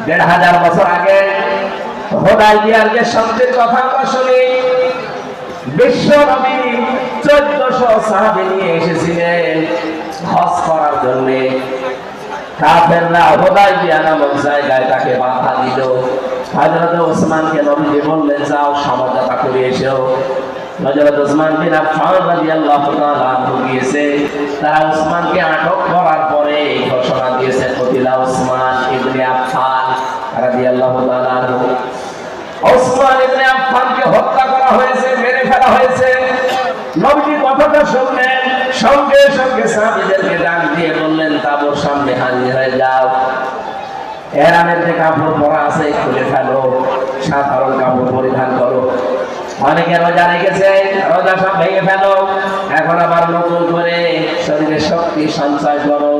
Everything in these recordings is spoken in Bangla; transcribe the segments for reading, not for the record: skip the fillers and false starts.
1500 বছর আগে হুদায়বিয়ার যে সন্ধির কথা আমরা শুনি, বিশ্ব নবী 1400 সাহাবী নিয়ে এসেছিলেন হজ করার জন্য। কাফেররা হুদায়বিয়া নামক জায়গায় তাকে বাধা দিল। হযরত ওসমানকে নবীজি বললেন, যাও সমঝোতা করে এসো। হযরত ওসমান বিন আফফান রাদিয়াল্লাহু তাআলা আনহু গিয়েছে। তারা ওসমানকে আটক করার পরে ঘোষণা দিয়েছে, কতিলা ওসমান ইবনে আফফান রাদিয়াল্লাহু তাআলা আনহু। ওসমান ইবনে আফফানকে হত্যা করা হয়েছে, মেরে ফেলা হয়েছে। নবীজি কথাটা শুনলেন, সঙ্গে সঙ্গে সাহাবীদেরকে ডাক দিয়ে বললেন, তাঁবুর সামনে হাজির হয়ে যাও। এহরামের যে কাপড় পরা আছে খুলে ফেলো, সাধারণ কাপড় পরিধান করো। অনেকে রোজা রেখেছে, রোজা সব ভেঙে ফেলো। এখন আবার নতুন করে শরীরে শক্তি সঞ্চয় করো।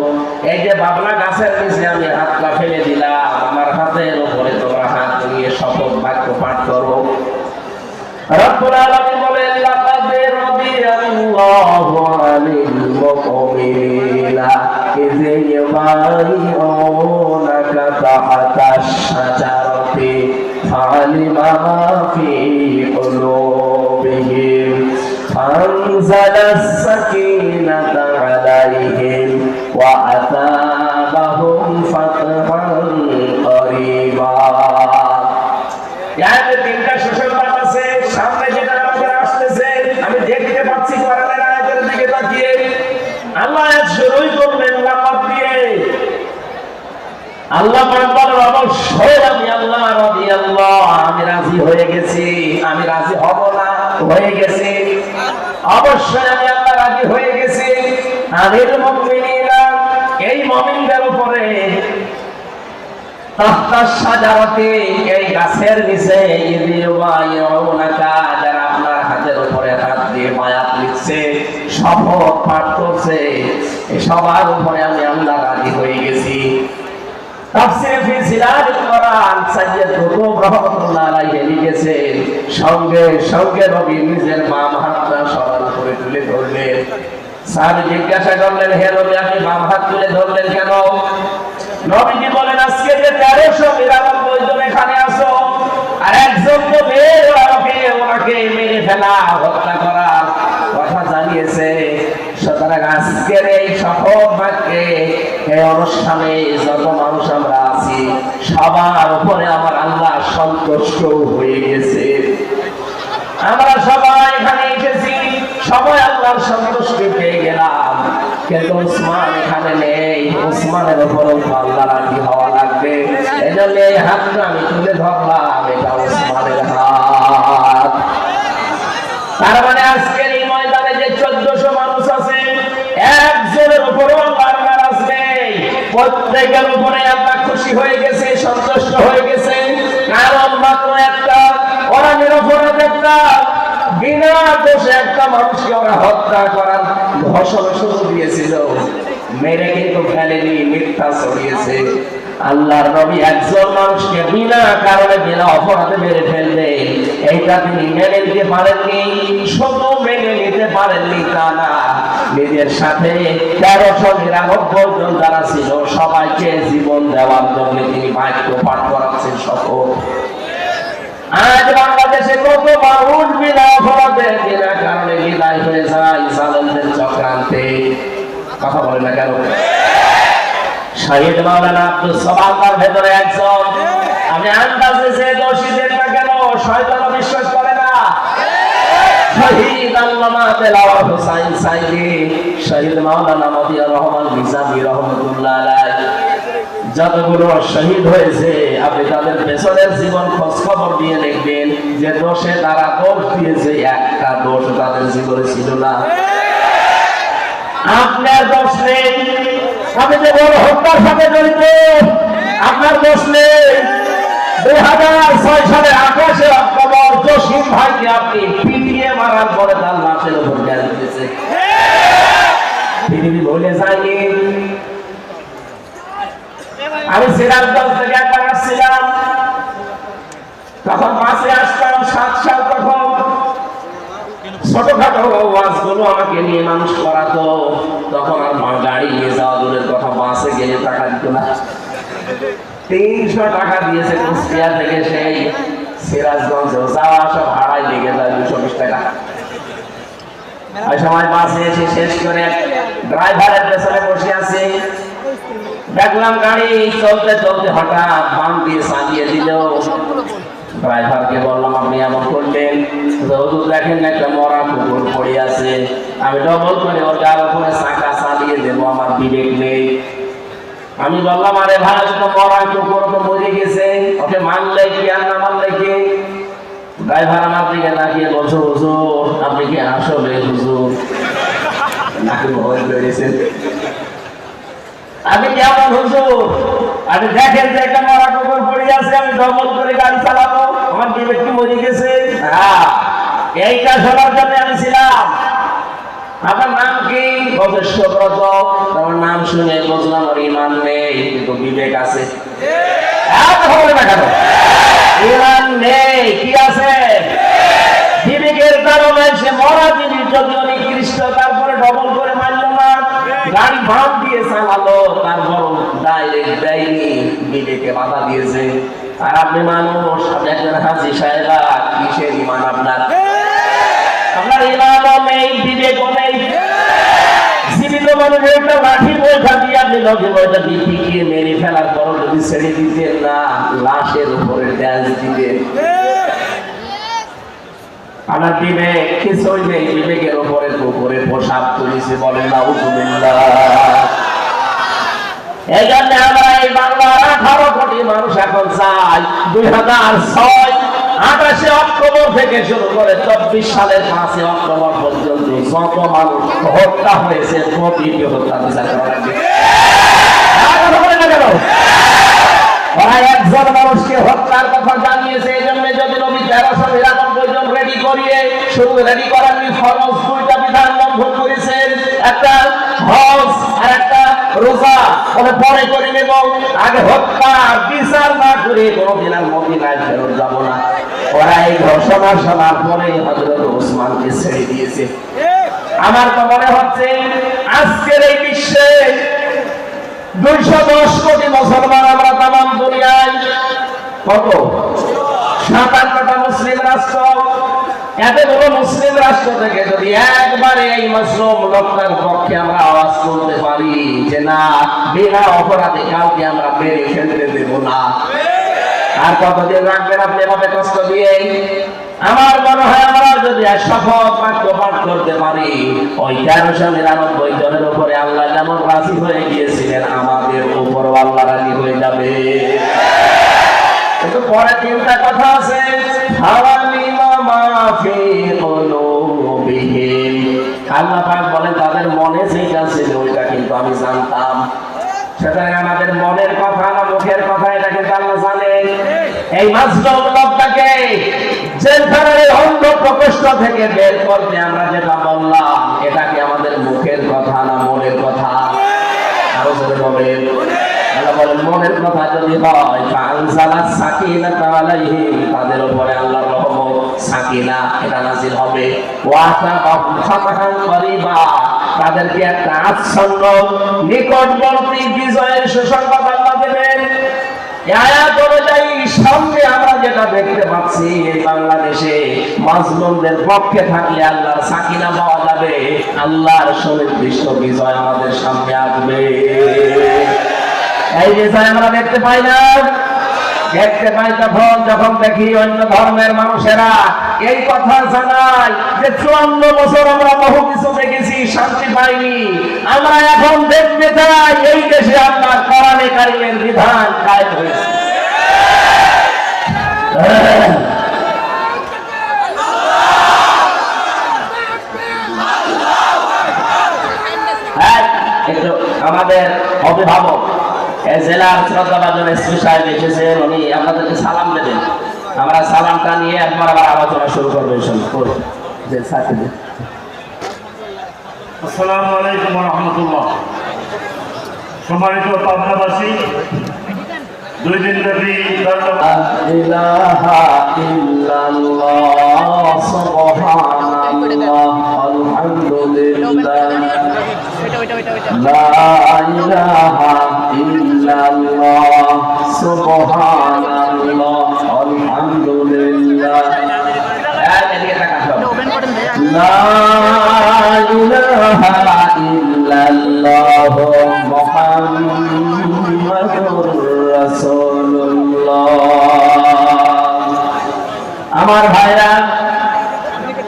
এই যে বাবলা গাছের নিচে আমি হাতটা ফেলে দিলাম, আমার হাতের উপরে তোমরা হাত নিয়ে শপথ বাক্য পাঠ করো। রব্বুল আলামিন বলেন, লাকাদ রাদিয়াল্লাহু আনিল মুমিনিনা ইয ইউবাইউনাকা তাহতাশ শাজারাতি ফালিমা মা ফি কুলুবিহিম ফানজালাস সাকিনাতা আলাইহিম ওয়া আতাবাহুম ফাতহান করিবা। ইয়াতে তিনটা সুসংবাদ আছে। সামনে যেটা আমাদের আসতেছে আমি দেখতে পাচ্ছি কোরআনের আয়াতের দিকে তাকিয়ে। আল্লাহ শুরুই করলেন লাকাদ দিয়ে। আল্লাহ পাক বলেন, অবশ্যই আমি আল্লাহ রাদিয়াল্লাহু, আমি রাজি হয়ে গেছি। আমি রাজি হব না, হয়ে গেছি। অবশ্যই আমি আল্লাহ রাজি হয়ে গেছি। আনিল মুমিনিনা, এই মুমিনদের উপরে, তাহতাশ শাজারাতি, এই গাছের নিচে, ইউবাইউনাকা, যারা আপনার হাতের উপরে হাত দিয়ে বায়াত লিখছে, শপথ পাঠ করছে, এই সবার উপরে আমি আল্লাহ রাজি হয়ে গেছি। তাফসীর ফি জিলালিল কোরআন সাইয়্যিদ কুতুব রাহমাতুল্লাহ আলাইহি লিখেছেন, সঙ্গে সঙ্গে নবী নিজের বাম হাতটা সবার উপরে তুলে ধরলেন। সাহাবী জিজ্ঞাসা করলেন, হে নবী, আপনি বাম হাত তুলে ধরলেন কেন? নবীজি বলেন, আজকে যে 1399 জন এখানে আছো, আর একজন তো বের ওনাকে মেরে ফেলা, হত্যা করার কথা জানিয়েছে। সুতরাং আজকের এই শপথ বাক্যে, এই অনুষ্ঠানে যত মানুষ আমরা আছি, সবার উপরে আমার আল্লাহ সন্তুষ্ট হয়ে গেছে। আমরা সবাই এখানে এসেছি, সবাই আল্লাহর সন্তুষ্টি পেয়ে গেলাম। কিন্তু ওসমান এখানে নেই, ওসমানের উপরও আল্লাহ রাজি হওয়া লাগবে। এই জন্য এই হাতটা আমি তুলে ধরলাম, এটা ওসমানের হাত। তার মানে আজকের এই ময়দানে যে 1400 মানুষ আছে, একজনের উপরও আল্লাহর নারাজ নেই। প্রত্যেকের উপরে আল্লাহ খুশি হয়ে গেছে, সন্তুষ্ট হয়ে গেছে। কারণ মাত্র একটা, ওরা নিরপরাধ একটা, বিনা দোষে একটা মানুষকে ওরা হত্যা করার ঘোষণা শুরু দিয়েছিল, মেরে কিন্তু ফেলেনি, মিথ্যা ছড়িয়েছে। আল্লাহর নবী একজন মানুষকে বিনা কারণে বিনা অপরাধে মেরে ফেলবে, এইটা তিনি মেনে নিতে পারেননি। শুধু মেনে নিতে পারেননি তা না, নিজের সাথে 1399 জন যারা ছিল সবাইকে জীবন দেওয়ার জন্য তিনি বাক্য পাঠ করাচ্ছেন শপথ। আজ বাংলাদেশে কত মানুষ বিনা অপরাধে বিনা কারণে বিদায় হয়ে যায় জালেমদের চক্রান্তে। কথা বলে না কেন? শহীদ মাওলানা আব্দুল সামাদ ভেতরে একজন। আমি আন্দাজে যে দোষীদের না কেন শয়তান বিশ্বাস করে না। শহীদ আল্লামা দেলাওয়ার হোসাইন সাইদি, শহীদ মাওলানা মতিয়ার রহমান নিজামী রহমাতুল্লাহ আলাইহি, যতগুলো শহীদ হয়েছে আপনি তাদের পেছনের জীবন খোঁজ খবর দিয়ে দেখবেন যে দোষে তারা দোষ দিয়েছে, একটা দোষ তাদের জীবনে ছিল না। আপনার দোষ নেই, আপনি যে বড় হত্যার সাথে জড়িত, আপনার দোষ নেই। 2006 সালের 28 অক্টোবর জসিম ভাইকে আপনি পিটিয়ে মারার পরে তার লাশের উপর গ্যাস দিয়েছে। পৃথিবী ভুলে যায়নি। আমি সিরাজগঞ্জ থেকে একবার আসছিলাম, তখন বাসে আসতাম, 7 সাল তখন। ছোটখাটো ওয়াজগুলো আমাকে নিয়ে মানুষ করাতো, তখন আর গাড়ি নিয়ে যাওয়া দূরের কথা, বাসে গেলে টাকা দিত না। 300 টাকা দিয়েছে কুষ্টিয়া থেকে সেই সিরাজগঞ্জ যাওয়া আসা ভাড়ায় লেগে যায় 220 টাকা। ওই সময় বাসে এসে শেষ করে ড্রাইভারের পেছনে বসে আছে, দেখলাম গাড়ি চলতে চলতে হঠাৎ বাম দিয়ে চালিয়ে দিল। ড্রাইভারকে বললাম আপনি এমন করলেন, হুজুর দেখেন না একটা মরা কুকুর পড়ে আছে, আমি ডবল করে ওর গার উপরে চাকা চালিয়ে দেবো, আমার বিবেক নেই। আমি বললাম আরে ভাই তো মরা কুকুর তো মরে গেছে, ওকে মানলে কি আর না মানলে কি? ড্রাইভার আমার দিকে তাকিয়ে বলছো হুজুর আপনি কি আসলে হুজুর নাকি ভয় করেছেন? আমি কেমন হুজুর? আপনি দেখেন যে একটা মরা কুকুর পড়ে আছে, আমি ডবল করে গাড়ি চালাবো, আমার বিবেক কি মরে গেছে? হ্যাঁ, এইটা শোনার জন্য আমি ছিলাম। আপনার নাম কি? সুব্রত। তোমার নাম শুনে বুঝলাম ওর ইমান নেই কিন্তু বিবেক আছে। ইমান নেই, কি আছে? বিবেকের কারণে সে মরা জিনিস যদি উনি খ্রিস্ট, তারপরে ডবল করে মারল না, গাড়ি ভাঙ দিয়ে চালালো, তারপর ডাইরেক্ট দেয়নি, বিবেকে বাধা দিয়েছে। আর আপনি মানুষ, আপনি একজন হাজি সাহেবা, কিসের ইমান আপনার? আপনার ইমানও নেই, বিবেকও নেই। জীবিত মানুষের একটা লাঠি বইটা দিয়ে আপনি লগে বইটা দিয়ে পিটিয়ে মেরে ফেলার পর যদি ছেড়ে দিতেন না, লাশের উপরে ড্যান্স দিতেন। আমার বিবেক কিছুই নেই, বিবেকের উপরে উপরে পোশাক তুলিছে, বলেন না উজুবিল্লাহ। এই জন্য আমরা এই বাংলার 18 কোটি মানুষ এখন চাই 2006 28 অক্টোবর থেকে শুরু করে 24 সালের 5 অক্টোবর পর্যন্ত যত মানুষ হত্যা হয়েছে প্রতিটি হত্যা বিচার করা লাগবে। ওরা একজন মানুষকে হত্যার কথা জানিয়েছে, এই জন্য যদি নবী 1399 জন রেডি করিয়ে শুধু রেডি করার ফরজ 2টা বিধান লঙ্ঘন করেছেন, একটা হজ আর একটা রোজা, ওটা পরে করে নেব, আগে হত্যা বিচার না করে কোনোদিন আর মদিনায় ফেরত যাব না। ওরা এই ঘোষণা শোনার পরে হযরত ওসমানকে ছেড়ে দিয়েছে। আমার তো মনে হচ্ছে আজকের এই বিশ্বে 210 কোটি মুসলমান আমরা তামাম দুনিয়ায়, কত 57টা মুসলিম রাষ্ট্র, এতগুলো মুসলিম রাষ্ট্র থেকে যদি একবারে এই মাসলুম লোকটার পক্ষে আমরা আওয়াজ তুলতে পারি যে না, বিনা অপরাধে কাউকে আমরা মেরে ফেলতে দেব না, আর কতদিন রাখবেন আপনি এভাবে কষ্ট দিয়ে? আমার মনে হয় আমরা যদি শপথ বাক্য পাঠ করতে পারি, ওই 1399 জনের উপরে আল্লাহ যেমন রাজি হয়ে গিয়েছিলেন, আমাদের উপর আল্লাহ রাজি হয়ে যাবে। কিন্তু পরে 3টা কথা আছে, আল্লাহ পাক বলেন তাদের মনে যেটা ছিল ওইটা কিন্তু আমি জানতাম। সুতরাং আমাদের মনের কথা না মুখের কথা এটা কিন্তু আল্লাহ জানেন। এই মাজলুম লোকটাকে জেলখানার অন্ধ প্রকোষ্ঠ থেকে বের করতে আমরা যেটা বললাম, এটা কি আমাদের মুখের কথা না মনের কথা? আরো জোরে বলেন। আল্লাহ বলেন মনের কথা যদি হয়, ফানজালাত সাকিনাতা আলাইহিম, তাদের উপরে আল্লাহর রহমত সাকিনা এটা নাযিল হবে। ওয়া তাবাহু ফাতাহান করিবা, তাদেরকে একটা আচ্ছন্ন নিকটবর্তী বিজয়ের সুসংবাদ আল্লাহ দেবেন। এই আয়াত অনুযায়ী সামনে আমরা যেটা দেখতে পাচ্ছি, এই বাংলাদেশে মাজলুমদের পক্ষে থাকলে আল্লাহর সাকিনা পাওয়া যাবে, আল্লাহর সুনির্দিষ্ট বিজয় আমাদের সামনে আসবে। এই বিষয় আমরা দেখতে পাই না, দেখতে পাই তখন যখন দেখি অন্য ধর্মের মানুষেরা এই কথা জানায় যে 54 বছর আমরা বহু কিছু দেখেছি, শান্তি পাইনি, আমরা এখন দেখতে চাই এই দেশে আল্লাহর কোরআনে কারিমের বিধান কায়েম হয়েছে। একটু আমাদের অভিভাবক জেলার শ্রদ্ধাভাজন এসপি সাহেব এসেছেন, উনি আপনাদেরকে সালাম দেবেন। আমরা সালামটা নিয়ে একবার আবার আলোচনা শুরু করবো। আসসালামু আলাইকুম ওয়া রাহমাতুল্লাহ। সম্মানিত পাবনাবাসী, 2 দিন ব্যাপী ইলাহা ইল্লাল্লাহ সুবহানাল্লাহ আলহামদুলিল্লাহ লা ইলাহা ইল্লাল্লাহ সুবহানাল্লাহ আলহামদুলিল্লাহ। এদিকে তাকাও। লা ইলাহা ইল্লাল্লাহ মুহাম্মাদুর রাসূলুল্লাহ। আমার ভাইরা,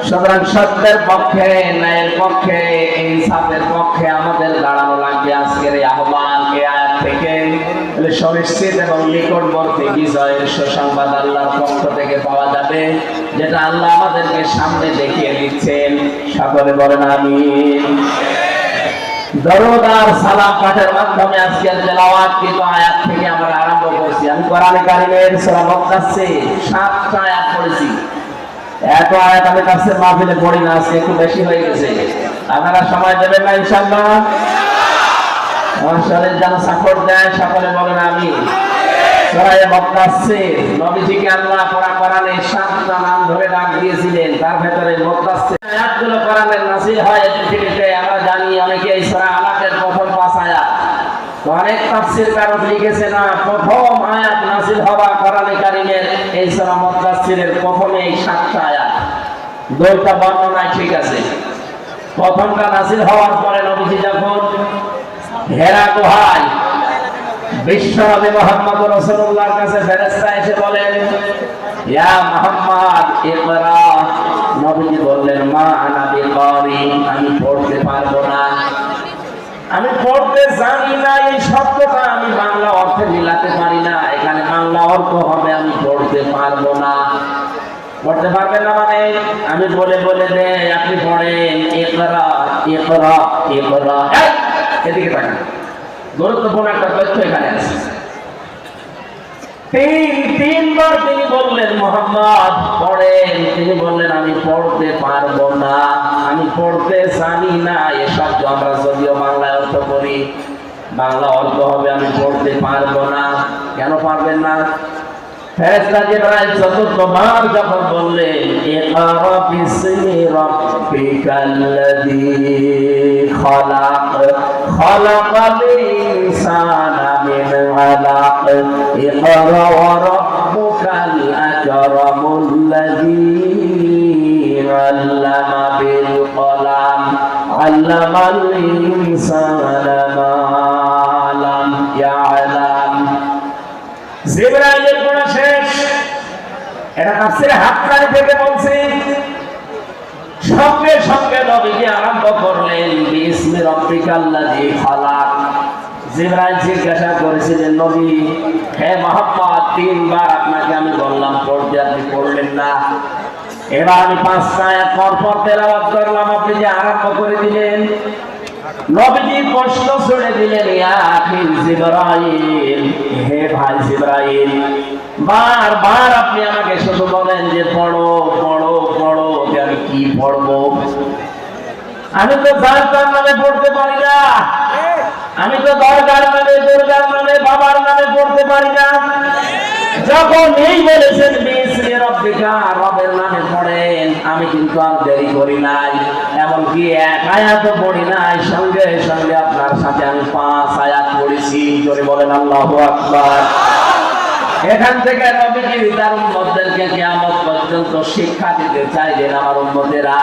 সুতরাং সত্যের পক্ষে, ন্যায়ের পক্ষে, ইনসাফের পক্ষে আমাদের দাঁড়ানো লাগবে। আজকের এই আহ্বান এই আয়াত থেকে সুনিশ্চিত এবং নিকটবর্তী বিজয়ের সুসংবাদ আল্লাহর পক্ষ থেকে পাওয়া যাবে, যেটা আল্লাহ আমাদেরকে সামনে দেখিয়ে দিচ্ছেন। সকলে বলেন আমিন। দরুদ আর সালাম পাঠের মাধ্যমে আজকের তেলাওয়াতকৃত আয়াত থেকে আমরা আরম্ভ করছি। আমি কোরআনে কারিমের সূরা মুদাসসির 7টা আয়াত পড়েছি। এত আয়াত আমি তাফসীর মাহফিলে পড়ি না, আজকে একটু বেশি হয়ে গেছে। আপনারা সময় দেবেন না ইনশাআল্লাহ? আমার শরীর যেন সাপোর্ট দেয়, সকলে বলেন আমিন। সূরা মুদাসসির, নবীজিকে আল্লাহ কোরআনে 7টা নাম ধরে ডাক দিয়েছিলেন, তার ভেতরে মুদাসসির আয়াতগুলো কোরআনের নাযিল হয় পৃথিবীতে। আমরা জানি অনেকে এই সূরা আলাকের প্রথম 5 আয়াত, অনেক তাফসীরকারক লিখেছে না প্রথম আয়াত নাযিল হওয়া কোরআনে কারীমের এই সূরা মুদাসসিরের প্রথমে এই 7টা আয়াত। দুইটা বর্ণনা ঠিক আছে। প্রথমটা নাযিল হওয়ার পরে নবীজি যখন হেরা গুহায় বিশ্বনবী মুহাম্মদ রাসূলুল্লাহর কাছে ফেরেশতা এসে বলেন, ইয়া মুহাম্মদ ইকরা। নবীজি বললেন, মা আনা বিকারি, আমি পড়তে পারবো না, আমি পড়তে জানি না। এই শব্দটা আমি বাংলা অর্থে মিলাতে পারি না। এখানে বাংলা অর্থ হবে আমি পড়তে পারবো না। পড়তে পারবেন না মানে আমি বলে বলে দে, আপনি পড়েন ইকরা ইকরা ইকরা। এদিকে তাকান, গুরুত্বপূর্ণ একটা তথ্য এখানে আছে। তিনবার তিনি বললেন মুহাম্মদ পড়েন, তিনি বললেন আমি পড়তে পারবো না, আমি পড়তে জানি না। এ শব্দ আমরা যদিও বাংলায় অর্থ করি, বাংলা অর্থ হবে আমি পড়তে পারবো না। কেন পারবেন না? ফেরেশতা জিবরাইল চতুর্থবার যখন বললেন ইকরা বিসমি রাব্বিকাল্লাযী খালাক খালাকাল ইনসানা মিন আলাক ইকরা ওয়া রাব্বুকাল আকরামুল্লাযী আল্লামা বিল কলাম আল্লামাল ইনসানা মা লাম ইয়ালাম। জিবরাইলের পড়া শেষ। এটা তাফসীরে হাক্কানি থেকে বলছি। সঙ্গে সঙ্গে নবীজি আরম্ভ করলেন বিসমি রাব্বিকাল্লাযী খালাক। জিবরাইল জিজ্ঞাসা করেছিলেন, নবী হে মুহাম্মদ, তিনবার আপনাকে আমি বললাম পড়তে, আপনি পড়লেন না। এবার আমি 5টা আয়াত পর পর তেলাওয়াত করলাম, আপনি যে আরম্ভ করে দিলেন। নবীজি প্রশ্ন ছুড়ে দিলেন, ইয়া আখি জিবরাইল, হে ভাই জিবরাইল, বারবার আপনি আমাকে শুধু বলেন যে পড়ো পড়ো পড়ো, আমি কি পড়বো? আমি তো যার নামে পড়তে পারি না, আমি তো দরগার নামে, দুর্গার নামে, বাবার নামে পড়তে পারি না। যখন এই বলেছেন বিসমি রাব্বিকা, রবের নামে পড়েন, আমি কিন্তু আর দেরি করি নাই, এমনকি এক আয়াত পড়ি নাই, সঙ্গে সঙ্গে আপনার সাথে আমি 5 আয়াত পড়েছি। জোরে বলেন আল্লাহু আকবার। এখান থেকে নবীজি তার উম্মতদেরকে কিয়ামত পর্যন্ত শিক্ষা দিতে চাইলেন, আমার উম্মতেরা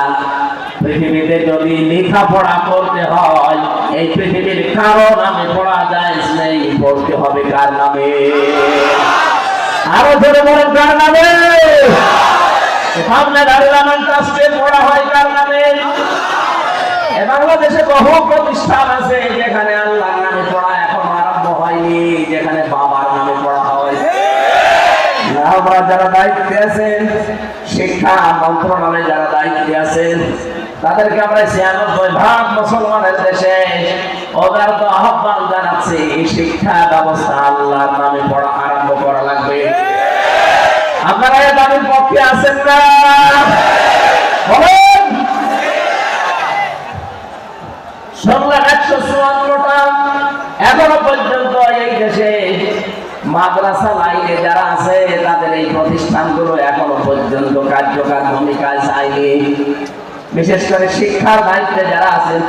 পৃথিবীতে যদি লেখাপড়া করতে হয়, এই পৃথিবীর কারো নামে পড়া যায় নেই, পড়তে হবে কার নামে? আরো জোরে বলেন কার নামে? সামনে দাঁড়ালাম ট্রাস্টে পড়া হয় কার নামে? বাংলাদেশে বহু প্রতিষ্ঠান আছে যেখানে আল্লাহর নামে পড়া এখনো আরম্ভ হয়নি, যেখানে বাবার নামে পড়া হয়। আমরা যারা দায়িত্বে আছেন, শিক্ষা মন্ত্রণালয়ে যারা দায়িত্বে আছেন, তাদেরকে আমরা 96% মুসলমানের দেশে ওদের তো আহ্বান জানাচ্ছি, শিক্ষা ব্যবস্থা আল্লাহর নামে পড়া আরম্ভ করা লাগবে। আপনারা এই দাবির পক্ষে আছেন না? বলেন। সংখ্যা 154টা। এখনো পর্যন্ত এই দেশে মাদ্রাসা লাইনে যারা আছে, তাদের এই প্রতিষ্ঠানগুলো এখনো পর্যন্ত কার্যকর ভূমিকায় চায়নি। বিশেষ করে শিক্ষার দায়িত্বে যারা আছেন,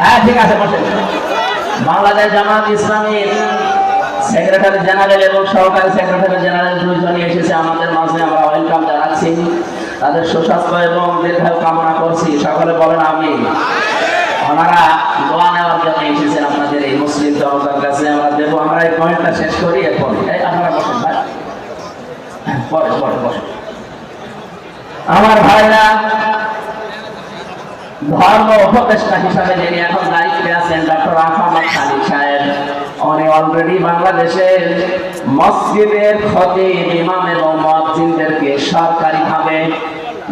হ্যাঁ ঠিক আছে বসেন। বাংলাদেশ জামাত ইসলামীর সেক্রেটারি জেনারেল এবং সহকারী সেক্রেটারি জেনারেল দুইজনই এসেছে আমাদের মাঝে, আমরা ওয়েলকাম জানাচ্ছি। তাদের সুস্বাস্থ্য এবং দীর্ঘায়ু কামনা করছি, সকলে বলেন আমিন। ওনারা দোয়া নেওয়ার জন্য এসেছেন আপনাদের এই মুসলিম জনতার কাছে। আমরা দেবো, আমরা এই পয়েন্টটা শেষ করি এরপর আপনারা বসেন ভাই, পরে পরে বসেন। আমার ভাইরা, ধর্ম উপদেষ্টা হিসাবে যিনি এখন দায়িত্বে আছেন ডক্টর আহমদ খালিদ সাহেব, উনি অলরেডি বাংলাদেশের মসজিদের খতিব, ইমাম এবং মুয়াজ্জিনদেরকে সরকারিভাবে,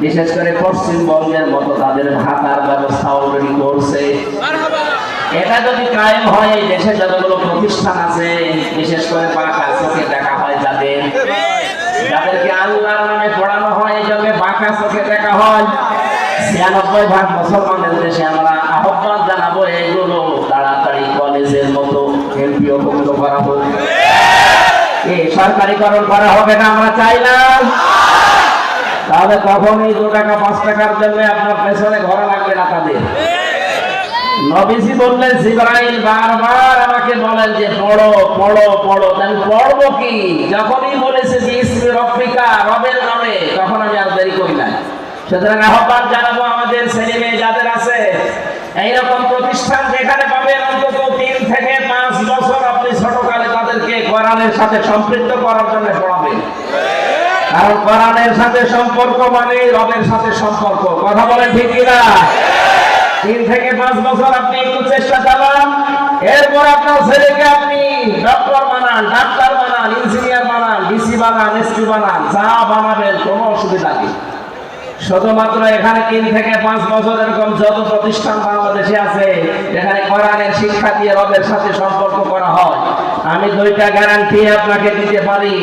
বিশেষ করে পশ্চিমবঙ্গের মতো তাদের ভাতার ব্যবস্থা অলরেডি করছে। এটা যদি কায়েম হয়, এই দেশে যতগুলো প্রতিষ্ঠান আছে, বিশেষ করে বাঁকা চোখে দেখা হয় যাদেরকে আল্লাহর নামে পড়ানো হয়, এই জন্য বাঁকা চোখে দেখা হয়। ৯৬% মুসলমানের দেশে আমরা আহ্বান জানাবো এগুলো তাড়াতাড়ি কলেজের মতো এমপিও মুক্ত করা হোক, এই সরকারিকরণ করা হবে না, আমরা চাই না। তাহলে কখনই 2 টাকা 5 টাকার জন্য আপনার পেছনে ঘোরা লাগবে না তাদের। নবীজি বললেন, জিবরাইল বারবার আমাকে বলেন যে পড়ো পড়ো পড়ো, আমি পড়বো কি? যখনই বলেছে যে ইসমি রব্বিকা, রবের নামে, তখন আমি আর দেরি করি না। সুতরাং আহ্বান জানাবো আমাদের ছেলে মেয়ে যাদের আছে এইরকম প্রতিষ্ঠান, যেখানে পাবেন অন্তত 3 থেকে 5 বছর আপনি ছোটকালে তাদেরকে কোরআনের সাথে সম্পৃক্ত করার জন্য পড়াবেন। কারণ কোরআনের সাথে সম্পর্ক মানে রবের সাথে সম্পর্ক। কথা বলেন ঠিক কিনা? 3 থেকে 5 বছর আপনি একটু চেষ্টা চালান, এরপর আপনার ছেলেকে আপনি ডক্টর বানান, ডাক্তার বানান, ইঞ্জিনিয়ার বানান, ডিসি বানান, এসপি বানান, যা বানাবেন, কোনো অসুবিধা নেই। শুধুমাত্র এখানে 3 থেকে 5 বছর এরকম যত প্রতিষ্ঠান বাংলাদেশে আছে যেখানে কোরআনের শিক্ষা দিয়ে রবের সাথে সম্পর্ক করা হয়, আমি 2টা গ্যারান্টি আপনাকে দিতে পারি।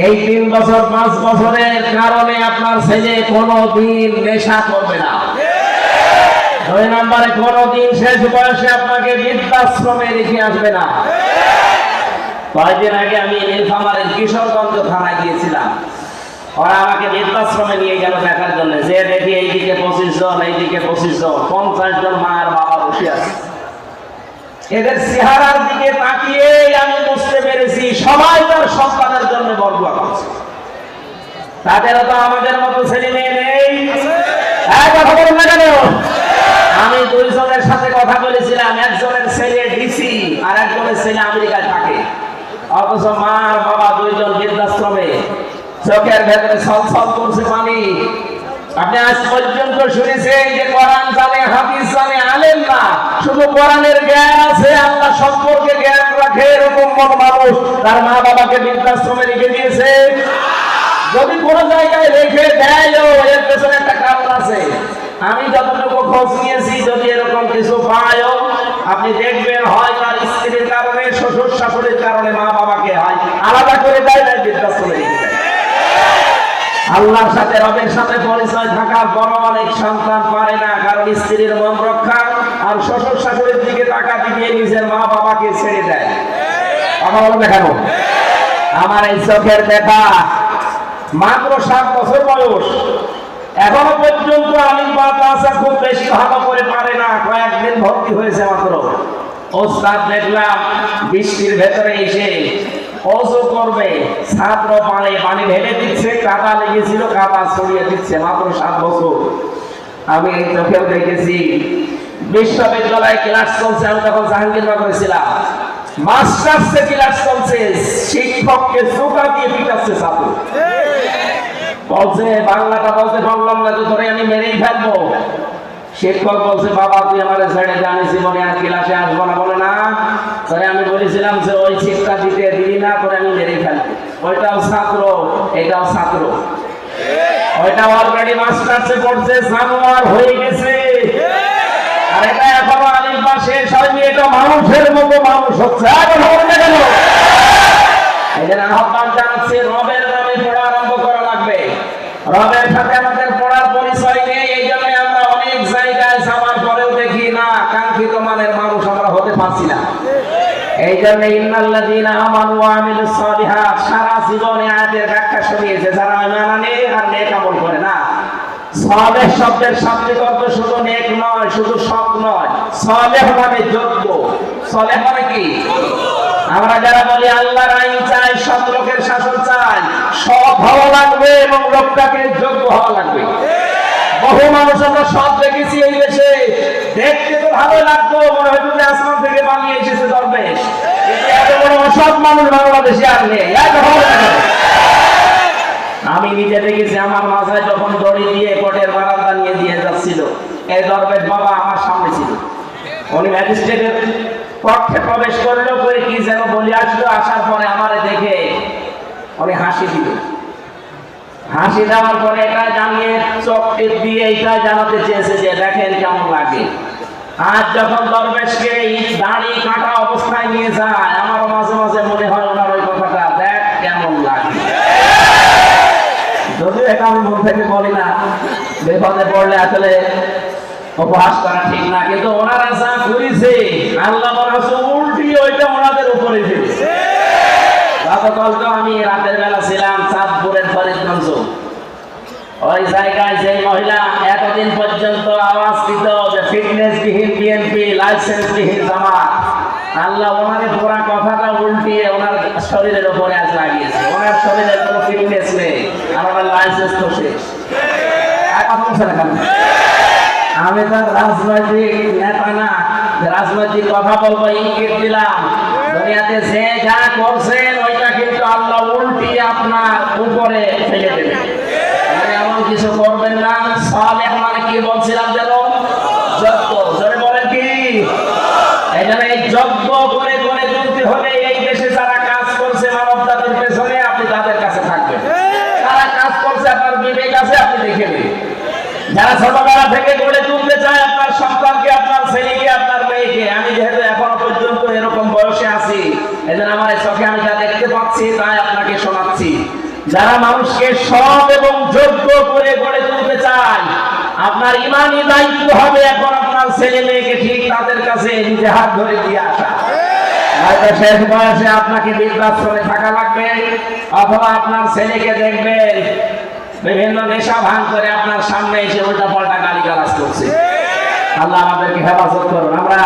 এই 3 বছর 5 বছরের কারণে আপনার ছেলে কোনোদিন নেশা করবে না। 2 নম্বরে, কোনোদিন শেষ বয়সে আপনাকে বৃদ্ধাশ্রমে রেখে আসবে না। কয়েকদিন আগে আমি নীলফামারীর কিশোরগঞ্জ থানায় গিয়েছিলাম। ওরা আমাকে বৃদ্ধাশ্রমে নিয়ে গেল দেখার জন্য, যে দেখি এইদিকে 25 জন, এইদিকে 25 জন, 50 জন মা আর বাবা বসে আছে। এদের চেহারার দিকে তাকিয়ে আমি বুঝতে পেরেছি সবাই তার সন্তানের জন্য বরদোয়া করছে। তাদেরও তো আমাদের মতো ছেলে মেয়ে নেই। কথা বলুন না কেন? আমি 2 জনের সাথে কথা বলেছিলাম, একজনের ছেলে ডিসি আর একজনের ছেলে আমেরিকায় থাকে, অথচ মা আর বাবা 2 জন বৃদ্ধাশ্রমে, চোখের ভেতরে ছলছল করছে পানি। আপনি আজ পর্যন্ত শুনেছেন যে কোরআন জানে, হাদিস জানে, আলেম না, শুধু কোরআনের জ্ঞান আছে, আল্লাহ সম্পর্কে জ্ঞান রাখে, এরকম কোন মানুষ তার মা বাবাকে বৃদ্ধাশ্রমে রেখে দিয়েছে? যদি কোনো জায়গায় রেখে দেয়, এর পেছনে একটা কারণ আছে। আমি যতটুকু খোঁজ নিয়েছি, যদি এরকম কিছু পায়, আপনি দেখবেন হয় তার স্ত্রীর কারণে, শ্বশুর শাশুড়ির কারণে মা বাবাকে হয় আলাদা করে দেয়, বৃদ্ধাশ্রমে রেখে দেয়। আল্লাহর সাথে, রবের সাথে পরিচয় থাকার পর অনেক সন্তান পারে না, কারণ স্ত্রীর মন রক্ষা আর শ্বশুর শাশুড়ির দিকে তাকাতে গিয়ে নিজের মা বাবাকে ছেড়ে দেয়। কথা বলো দেখানো। আমার এই চোখের দেখা, মাত্র 7 বছর বয়স, এখনো পর্যন্ত আমি বাতাসা খুব বেশি ভালো করে পারে না, কয়েকদিন ভর্তি হয়েছে মাত্র। ওস্তাদ দেখলাম বৃষ্টির ভেতরে এসে ওযু করবে, ছাত্র পানি ঢেলে দিচ্ছে, কাদা লেগেছিল, কাদা ছড়িয়ে দিচ্ছে, মাত্র 7 বছর। আমি এই চোখেও দেখেছি। বিশ্ববিদ্যালয়ে ক্লাস চলছে, আমি তখন জাহাঙ্গীরনগরে ছিলাম, মাস্টার্সে ক্লাস চলছে, শিক্ষককে জুতা দিয়ে পিটাচ্ছে ছাত্র। বলছে বাংলাটা বলতে পারলাম না তো ধরে আমি মেরেই ফেলবো। শিক্ষক বলছে, বাবা তুই আমার ছেড়ে দে, আমি জীবনে আর ক্লাসে আসবো না। বলে না, তোরে আমি বলেছিলাম যে ওই শিক্ষা দিতে দিবি না, তোরে আমি মেরেই ফেলবো। ওইটাও ছাত্র, এটাও ছাত্র। ওইটা অলরেডি মাস্টার্সে পড়ছে, জানোয়ার হয়ে গেছে, আর এটা এখনো আলিম পাস শেষ হয়নি। এটা মানুষের মতো মানুষ হচ্ছে। এই জন্য আহ্বান জানাচ্ছি, রবের নামে পড়া আরম্ভ করা লাগবে। রবের সাথে আমাদের পড়ার পরিচয় নেই, এই জন্য আমরা অনেক জায়গায় যাওয়ার পরেও দেখি না কাঙ্ক্ষিত মানের মানুষ আমরা হতে পারছি না। এই জন্য ইন্নাল্লাযীনা আমানু ওয়া আমিলুস সালিহাত সারা জীবনে আয়াতের ব্যাখ্যা শুনিয়েছে, যারা ঈমান আনে আর নেক আমল করে না। সালেহ শব্দের শাব্দিক অর্থ শুধু নেক নয়, শুধু সৎ নয়, সালেহ মানে যোগ্য। সালেহ মানে কি? আমরা যারা বলি আল্লাহর আইন চাই, সৎ লোকের শাসন চাই, সৎ হওয়া লাগবে এবং লোকটাকে যোগ্য হওয়া লাগবে। বহু মানুষ আমরা সৎ দেখেছি এই দেশে, দেখতে তো ভালো লাগতো, মনে হয়তো যে আসমান থেকে বানিয়ে এসেছে দরবেশ, কিন্তু এত বড় অসৎ মানুষ বাংলাদেশে আর নেই। আমি নিজে দেখেছি, আমার মাথায় যখন দড়ি দিয়ে কোর্টের বারান্দা নিয়ে দিয়ে যাচ্ছিল, এই দরবেশ বাবা আমার সামনে ছিল। উনি ম্যাজিস্ট্রেটের কক্ষে প্রবেশ করলো, করে কি যেন বলে আসলো, আসার পরে আমারে দেখে উনি হাসি দিল। হাসি দেওয়ার পরে এটা জানিয়ে চোখ টিপ দিয়ে এইটা জানাতে চেয়েছে যে দেখেন কেমন লাগে। আজ যখন দরবেশকে দাড়ি কাটা অবস্থায় নিয়ে যায়, আমারও মাঝে মাঝে মনে হয় ওনার ওই কথাটা, দেখ কেমন লাগে। যদিও এটা আমি মন থেকে বলি না, বিপদে পড়লে আসলে উপহাস করা ঠিক না, কিন্তু ওনারা যা করেছে আল্লাহ উল্টি ওইটা ওনাদের উপরে ফেলেছে। গতকাল তো আমি রাতের বেলা ছিলাম চাঁদপুরের ফরিদগঞ্জ, ওই জায়গায় যে মহিলা এতদিন পর্যন্ত আওয়াজ দিত যে ফিটনেস বিহীন বিএনপি, লাইসেন্স বিহীন জামাত, আল্লাহ ওনার পুরা কথাটা উল্টিয়ে ওনার শরীরের উপরে আজ লাগিয়েছে। ওনার শরীরের কোনো ফিটনেস নেই, আর ওনার লাইসেন্স তো শেষ। আমি তো রাজনৈতিক নেতা না, রাজনৈতিক কথা বলবো ইঙ্গিত দিলাম। দুনিয়াতে যে যা করছেন ওইটা কিন্তু আল্লাহ উল্টিয়ে আপনার উপরে ফেলে দেবে। এমন কিছু করবেন না। সালেহ মানে কি বলছিলাম যেন? যজ্ঞ। জোরে বলেন কি? এই জন্য এই যজ্ঞ করে করে চলতে হবে। এই দেশে যারা কাজ করছে মানব জাতির পেছনে, আপনি তাদের কাছে থাকবেন। যারা কাজ করছে আপনার বিবেক আছে, আপনি দেখে নিন। যারা ছোটবেলা থেকে গড়ে তুলতে চায় আপনার সন্তানকে, আপনার ছেলেকে, আপনার মেয়েকে, আমি যেহেতু এখনো পর্যন্ত এরকম বয়সে আছি, এজন্য আমার চোখে আমি যা দেখতে পাচ্ছি তাই আপনাকে শোনাচ্ছি। যারা মানুষকে সৎ এবং যোগ্য করে গড়ে তুলতে চায়, আপনার ইমানি দায়িত্ব হবে এখন আপনার ছেলে মেয়েকে ঠিক তাদের কাছে নিজে হাত ধরে দিয়ে আসা। হয়তো শেষ বয়সে আপনাকে বৃদ্ধাশ্রমে থাকা লাগবে, অথবা আপনার ছেলেকে দেখবেন বিভিন্ন নেশা ভাঙ করে আপনার সামনে এসে উল্টা পাল্টা গালিগালাজ করছে। আল্লাহ আমাদেরকে হেফাজত করুন। আমরা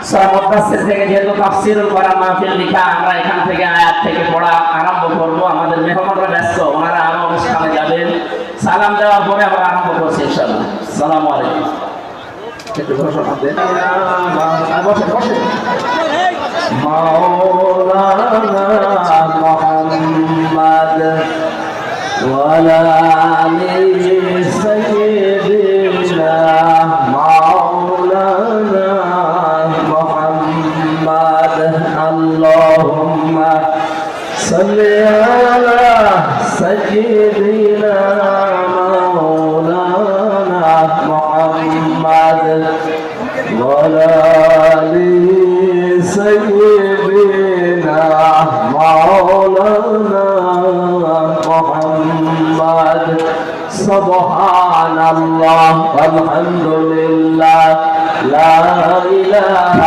সূরা মুদাসসির থেকে যেহেতু তাফসীরুল কোরআন মাহফিল লিখা, আমরা এখান থেকে আয়াত থেকে পড়া আরম্ভ করব। আমাদের মেহমানরা ব্যস্ত, ওনারা আরো অনুষ্ঠানে যাবেন। সালাম দেওয়ার পরে আমরা আরম্ভ করছি ইনশাআল্লাহ। আসসালামু আলাইকুম। একটু ঘোষণা দেন। বসে বসে। মাওলানা মুহাম্মদ وعلى آل سيدنا مولانا محمد اللهم صل على سيدنا مولانا محمد وعلى آل سيدنا مولانا محمد سبحان الله والحمد لله لا إله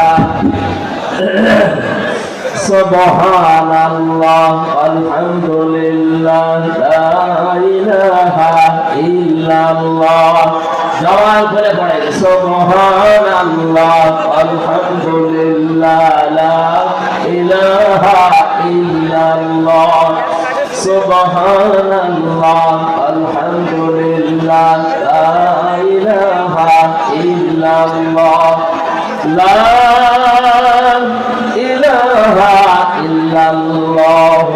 سبحان الله والحمد لله لا إله إلا الله জবান করে পড়ে সুবহানাল্লাহ আলহামদুলিল্লাহ লা ইলাহা ইল্লাল্লাহ সুবহানাল্লাহ আলহামদুলিল্লাহ লা ইলাহা ইল্লাল্লাহ লা ইলাহা ইল্লাল্লাহ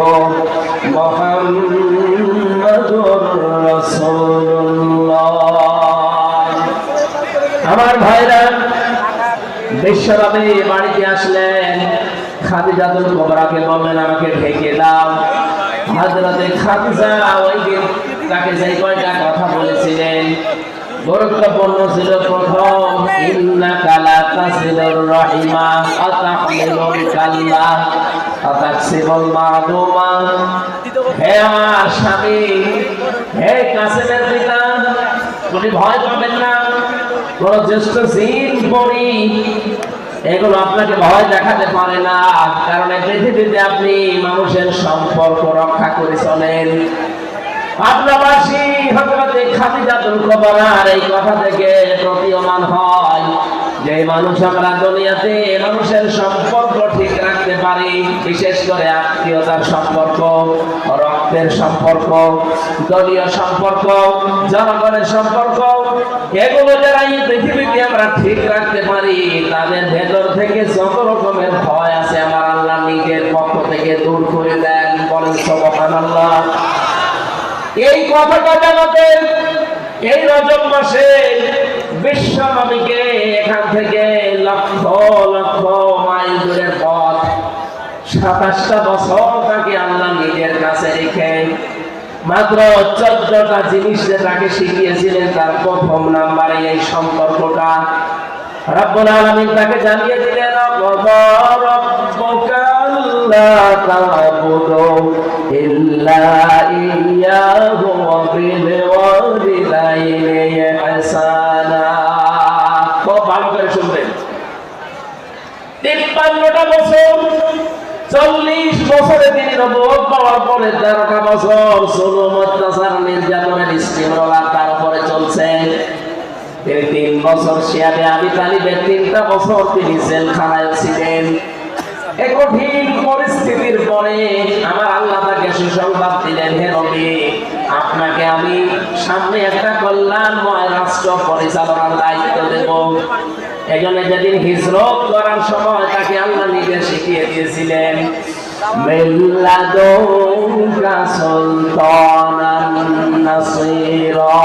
মুহাম্মাদুর রাসূলুল্লাহ। আমার ভাইরা, বিশ্বনবী বাড়িতে আসলেন, খাদিজাতুল কুবরাকে বললেন আমাকে ঢেকে দাও। হযরতে খাদিজা ওই দিন তাকে যে কয়টা কথা বলেছিলেন গুরুত্বপূর্ণ ছিল প্রথম, ইন্নাকা লা তাসিলুর রাহিমা ওয়া তাহমিলুল কাল্লা ওয়া তাকসিবুল মা'দুমা। হে আমার স্বামী, হে কাসেমের পিতা, আপনি ভয় পাবেন না। কোন জ্যেষ্ঠ জিন পরি এগুলো আপনাকে ভয় দেখাতে পারে না, কারণ এই পৃথিবীতে আপনি মানুষের সম্পর্ক রক্ষা করে চলেন। আপনাবাসী হযরতে খাদিজাতুল কুবরার এই কথা থেকে প্রতীয়মান হয় যে মানুষ আমরা দুনিয়াতে মানুষের সম্পর্ক ঠিক রাখতে পারি, বিশেষ করে আত্মীয়তার সম্পর্ক, রক্তের সম্পর্ক, দলীয় সম্পর্ক, জনগণের সম্পর্ক, এগুলো যারা এই পৃথিবীতে আমরা ঠিক রাখতে পারি তাদের ভেতর থেকে যত রকমের ভয় আছে আমার আল্লাহ নিজের পক্ষ থেকে দূর করে দেন। বলেন সুবহানাল্লাহ। এই কথাটা জানাতে এই রজব মাসে বিশ্ব নবীকে এখান থেকে লক্ষ লক্ষ মাইল দূরের পথ 27টা বছর তাকে আল্লাহ নিজের কাছে রেখে মাত্র 14টা জিনিস তাকে শিখিয়েছিলেন। তার প্রথম নাম্বারে এই সম্পর্কটা রব্বুল আলামিন তাকে জানিয়ে দিলেন, রাব্বুকা আল্লা তা'বুদু ইল্লা ইয়্যাহু ওয়া বিল ওয়ালিদাইনি ইহসানা। খুব ভালো করে শুনবেন। 53টা বছর, 40 বছরে তিনি নবুয়ত পাওয়ার পরে 13টা বছর জুলুম, অত্যাচার, নির্যাতনের স্টিমরোলার তার উপরে চলছে। তিনি 3 বছর শিয়াবে আবি তালিবের 3টা বছর তিনি জেলখানায় ছিলেন। এই কঠিন পরিস্থিতির পরে আমার আল্লাহ তাকে সুসংবাদ দিলেন, হে নবী, আপনাকে আমি সামনে একটা কল্যাণময় রাষ্ট্র পরিচালনার দায়িত্ব দেব। এজন্য যেদিন হিজরত করার সময় তাকে আল্লাহ নিজে শিখিয়ে দিয়েছিলেন, মিল্লাদুকা সুলতানান নাসীরা।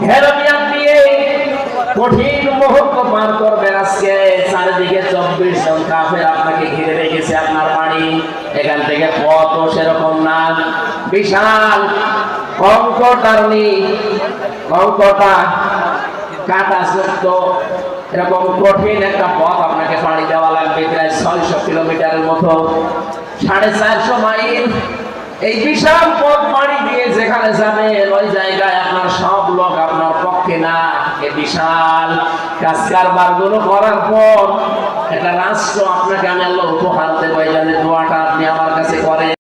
হে নবী, আপনি এই কঠিন মুহূর্ত পার করবেন। আজকে চারিদিকে 24 জন কাফের আপনাকে ঘিরে রেখেছে। আপনার বাড়ি এখান থেকে পথও সেরকম না, বিশাল কঙ্কটারণী, কঙ্কটা কাটা যুক্ত এরকম কঠিন একটা পথ আপনাকে পাড়ি দেওয়া লাগবে, প্রায় 600 কিলোমিটারের মতো, 450 মাইল। এই বিশাল পথ পাড়ি দিয়ে যেখানে যাবেন ওই জায়গায় আপনার সব লোক আপনার পক্ষে না। এই বিশাল কাজ কারবার গুলো করার পর একটা রাষ্ট্র আপনাকে আমি আল্লাহ উপহার দেবো। এই জন্য দোয়াটা আপনি আমার কাছে করেন।